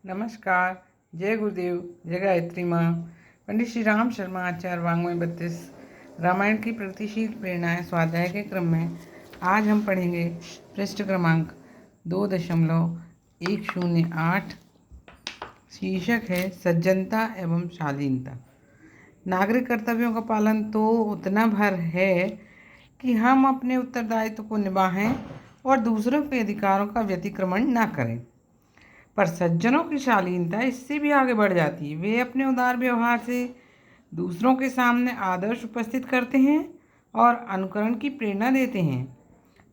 नमस्कार। जय गुरुदेव, जय गायत्री माँ। पंडित श्री राम शर्मा आचार्य वाङ्मय 32 रामायण की प्रगतिशील प्रेरणाएं स्वाध्याय के क्रम में आज हम पढ़ेंगे पृष्ठ क्रमांक 2.108। शीर्षक है सज्जनता एवं शालीनता। नागरिक कर्तव्यों का पालन तो उतना भर है कि हम अपने उत्तरदायित्व को निभाएं और दूसरों के अधिकारों का व्यतिक्रमण न करें, पर सज्जनों की शालीनता इससे भी आगे बढ़ जाती है। वे अपने उदार व्यवहार से दूसरों के सामने आदर्श उपस्थित करते हैं और अनुकरण की प्रेरणा देते हैं।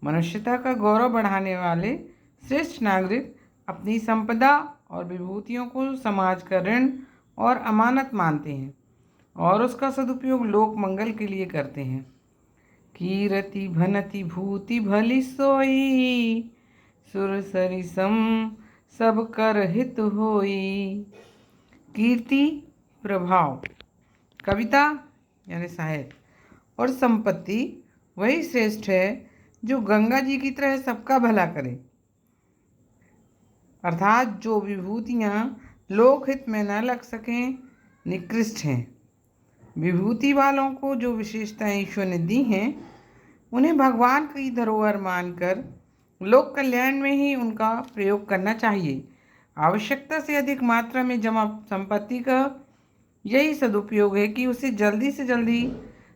मनुष्यता का गौरव बढ़ाने वाले श्रेष्ठ नागरिक अपनी संपदा और विभूतियों को समाज का ऋण और अमानत मानते हैं और उसका सदुपयोग लोक मंगल के लिए करते हैं। कीरति भनति भूति भली सोई, सुर सरिसम सब कर हित होई। कीर्ति, प्रभाव, कविता यानी साहित्य और संपत्ति वही श्रेष्ठ है जो गंगा जी की तरह सबका भला करे, अर्थात जो विभूतियाँ लोकहित में न लग सकें निकृष्ट हैं। विभूति वालों को जो विशेषताएं ईश्वर ने दी हैं उन्हें भगवान की धरोहर मानकर लोक कल्याण में ही उनका प्रयोग करना चाहिए। आवश्यकता से अधिक मात्रा में जमा संपत्ति का यही सदुपयोग है कि उसे जल्दी से जल्दी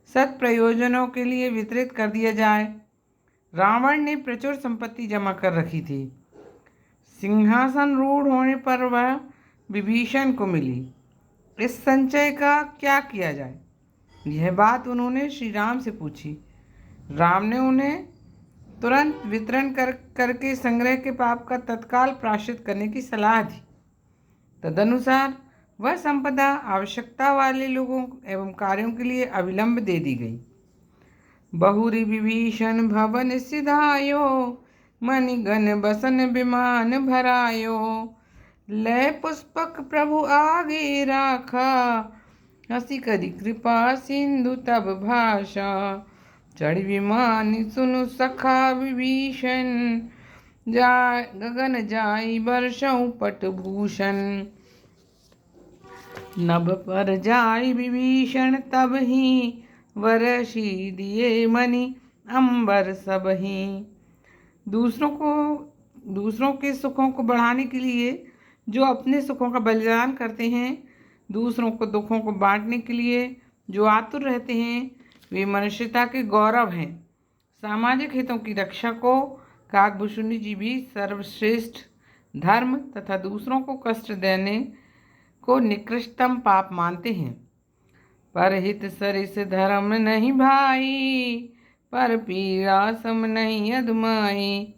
सत् प्रयोजनों के लिए वितरित कर दिया जाए। रावण ने प्रचुर संपत्ति जमा कर रखी थी। सिंहासन रूढ़ होने पर वह विभीषण को मिली। इस संचय का क्या किया जाए, यह बात उन्होंने श्री राम से पूछी। राम ने उन्हें तुरंत वितरण करके संग्रह के पाप का तत्काल प्रायश्चित करने की सलाह दी। तदनुसार वह संपदा आवश्यकता वाले लोगों एवं कार्यों के लिए अविलंब दे दी गई। बहुरी विभीषण भवन सिधायो, मणिगण बसन विमान भरायो। लय पुष्पक प्रभु आगे राखा, हसी करी कृपा सिंधु तब भाषा। चढ़ विमान सुनु सखा विभीषण, जाय गगन जाई वर्षौ पटभूषण। नभ पर जाई विभीषण तब ही, वरषि दिए मणि अंबर सब ही। दूसरों के सुखों को बढ़ाने के लिए जो अपने सुखों का बलिदान करते हैं, दूसरों को दुखों को बांटने के लिए जो आतुर रहते हैं, वे मनुष्यता के गौरव हैं। सामाजिक हितों की रक्षा को काकभूषुंडी जी भी सर्वश्रेष्ठ धर्म तथा दूसरों को कष्ट देने को निकृष्टतम पाप मानते हैं। पर हित सरिस धर्म नहीं भाई, पर पीड़ा सम नहीं अधमाई।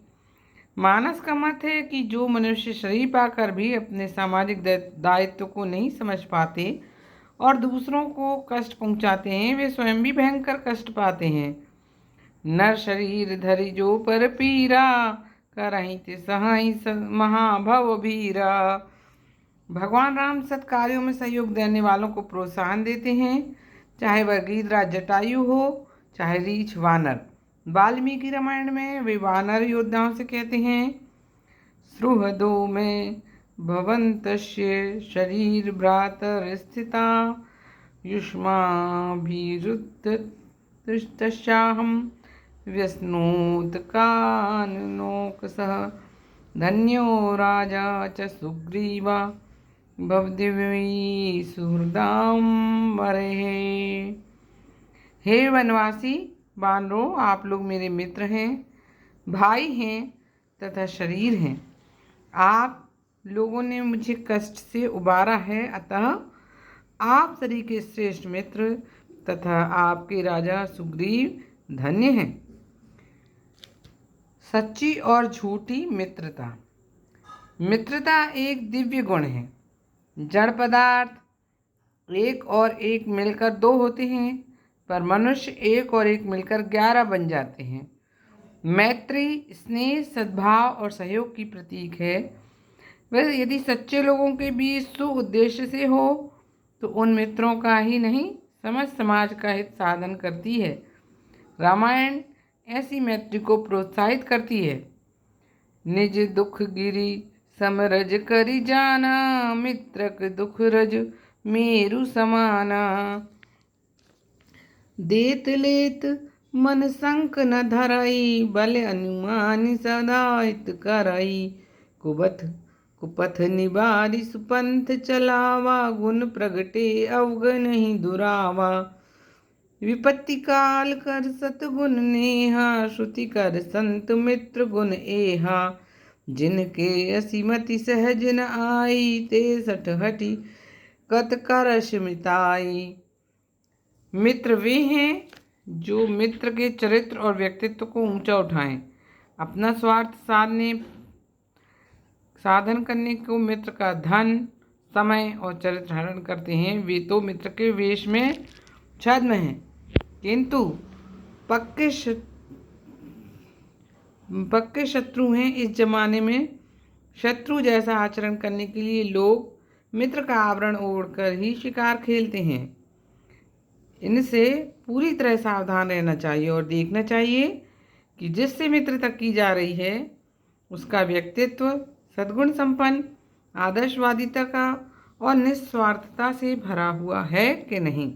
मानस का मत है कि जो मनुष्य शरीर पाकर भी अपने सामाजिक दायित्व को नहीं समझ पाते और दूसरों को कष्ट पहुंचाते हैं, वे स्वयं भी भयंकर कष्ट पाते हैं। नर शरीर धरि जो पर पीरा, करहि ते सहाई महाभव भीरा। भगवान राम सत्कार्यों में सहयोग देने वालों को प्रोत्साहन देते हैं, चाहे वह गीधराज जटायु हो, चाहे रीछ वानर। वाल्मीकि रामायण में वे वानर योद्धाओं से कहते हैं, सुहृदो में भवन्तस्य शरीर भ्रातर स्थिता, युष्माभिरुद्धतस्याहं व्यस्नोत काननोकसः। धन्यो राजा च सुग्रीवा, भवदिव्यै सुहृदां वरेः। हे वनवासी वानरों, आप लोग मेरे मित्र हैं, भाई हैं तथा शरीर हैं। आप लोगों ने मुझे कष्ट से उबारा है, अतः आप सभी के श्रेष्ठ मित्र तथा आपके राजा सुग्रीव धन्य हैं। सच्ची और झूठी मित्रता। मित्रता एक दिव्य गुण है। जड़ पदार्थ एक और एक मिलकर 2 होते हैं, पर मनुष्य एक और एक मिलकर 11 बन जाते हैं। मैत्री स्नेह, सद्भाव और सहयोग की प्रतीक है। वह यदि सच्चे लोगों के बीच सुउद्देश्य से हो तो उन मित्रों का ही नहीं, समस्त समाज का हित साधन करती है। रामायण ऐसी मैत्री को प्रोत्साहित करती है। निज दुख गिरी समरज करि जाना, मित्रक दुख रज मेरु समाना। देत लेत मन संक न धरई, बल अनुमान सदा हित करई। कुपथ निबारी सुपंथ चलावा, गुण प्रगटे अवगुन दुरावा। विपत्ति काल कर सतगुण नेहा, श्रुति कर संत मित्र गुण एहा। जिनके असीमति सहज न आई, ते सठ हटी कत करश मिताई। मित्र वे हैं जो मित्र के चरित्र और व्यक्तित्व को ऊंचा उठाएं। अपना स्वार्थ साधन करने को मित्र का धन, समय और चरित्र हरण करते हैं। वे तो मित्र के वेश में छद्म हैं, किंतु पक्के शत्रु हैं। इस जमाने में शत्रु जैसा आचरण करने के लिए लोग मित्र का आवरण ओढ़कर ही शिकार खेलते हैं। इनसे पूरी तरह सावधान रहना चाहिए और देखना चाहिए कि जिससे मित्रता की जा रही है उसका व्यक्तित्व सद्गुण संपन्न, आदर्शवादिता का और निस्वार्थता से भरा हुआ है कि नहीं।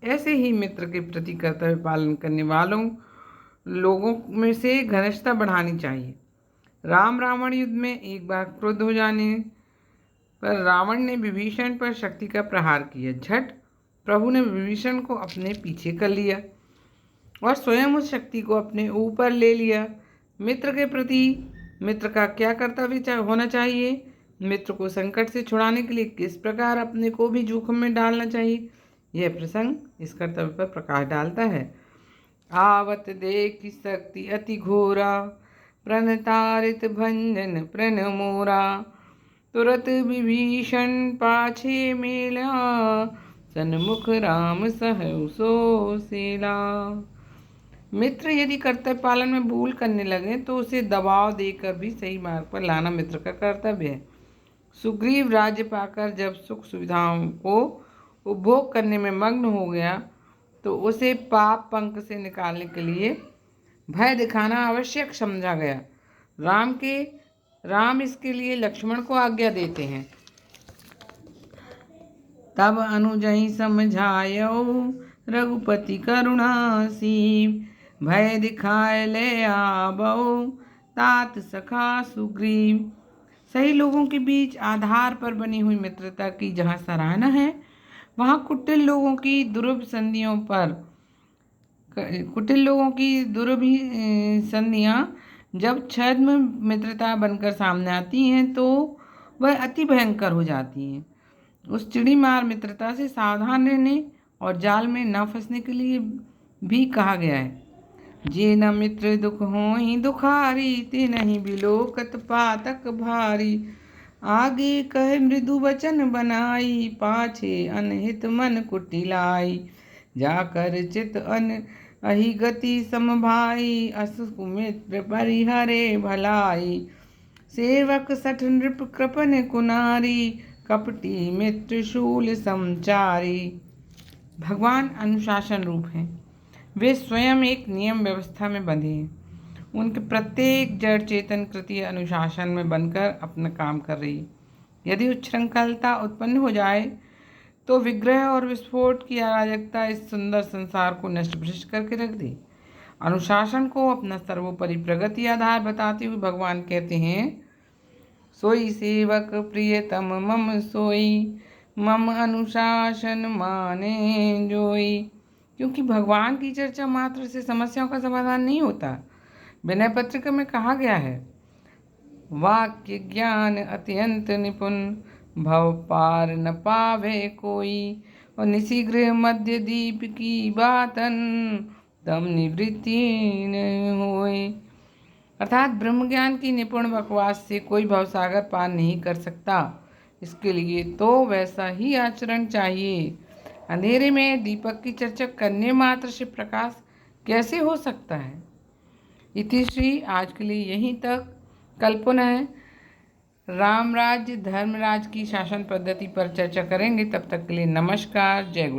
ऐसे ही मित्र के प्रति कर्तव्य पालन करने वालों लोगों में से घनिष्ठता बढ़ानी चाहिए। राम रावण युद्ध में एक बार क्रुद्ध हो जाने पर रावण ने विभीषण पर शक्ति का प्रहार किया। झट प्रभु ने विभीषण को अपने पीछे कर लिया और स्वयं उस शक्ति को अपने ऊपर ले लिया। मित्र के प्रति मित्र का क्या कर्तव्य होना चाहिए, मित्र को संकट से छुड़ाने के लिए किस प्रकार अपने को भी जोखिम में डालना चाहिए, यह प्रसंग इस कर्तव्य पर प्रकाश डालता है। आवत देखि शक्ति अति घोरा, प्रणतारित भंजन प्रण मोरा। तुरत विभीषण पाछे मेला, सन्मुख राम सहु सो सेला। मित्र यदि कर्तव्य पालन में भूल करने लगे तो उसे दबाव देकर भी सही मार्ग पर लाना मित्र का कर्तव्य है। सुग्रीव राज्य पाकर जब सुख सुविधाओं को उपभोग करने में मग्न हो गया तो उसे पाप पंख से निकालने के लिए भय दिखाना आवश्यक समझा गया। राम इसके लिए लक्ष्मण को आज्ञा देते हैं। तब अनुजहि समझायो, रघुपति करुणासीव। भय दिखाए ले आवो, तात सखा सुग्रीव। सही लोगों के बीच आधार पर बनी हुई मित्रता की जहाँ सराहना है, वहाँ कुटिल लोगों की दुर्लभ संधियाँ जब छद्म मित्रता बनकर सामने आती हैं तो वह अति भयंकर हो जाती हैं। उस चिड़ीमार मित्रता से सावधान रहने और जाल में न फंसने के लिए भी कहा गया है। जे न मित्र दुख होई दुखारी, ते नहीं बिलोकत पातक भारी। आगे कहे मृदु वचन बनाई, पाछे अनहित मन कुटिलाई। जाकर चित अहि गति समभाई, असु मित्र परिहरे भलाई। सेवक सठ नृप कृपन कुनारी, कपटी मित्र शूल समचारी। भगवान अनुशासन रूप हैं। वे स्वयं एक नियम व्यवस्था में बंधे हैं। उनके प्रत्येक जड़ चेतन कृति अनुशासन में बनकर अपना काम कर रही है। यदि उच्छृंखलता उत्पन्न हो जाए तो विग्रह और विस्फोट की अराजकता इस सुंदर संसार को नष्ट भ्रष्ट करके रख दे। अनुशासन को अपना सर्वोपरि प्रगति आधार बताते हुए भगवान कहते हैं, सोई सेवक प्रियतम मम सोई, मम अनुशासन माने जोई। क्योंकि भगवान की चर्चा मात्र से समस्याओं का समाधान नहीं होता। विनय पत्रिका में कहा गया है, वाक्य ज्ञान अत्यंत निपुण, भव पार न पावे कोई। और निशिगृह मध्य दीप की बातन, तम निवृत्ति न होए। अर्थात ब्रह्म ज्ञान की निपुण बकवास से कोई भवसागर पार नहीं कर सकता। इसके लिए तो वैसा ही आचरण चाहिए। अंधेरे में दीपक की चर्चा करने मात्र से प्रकाश कैसे हो सकता है। इतिश्री आज के लिए यहीं तक। कल पुनः राम राज्य धर्मराज की शासन पद्धति पर चर्चा करेंगे। तब तक के लिए नमस्कार, जय गुरु।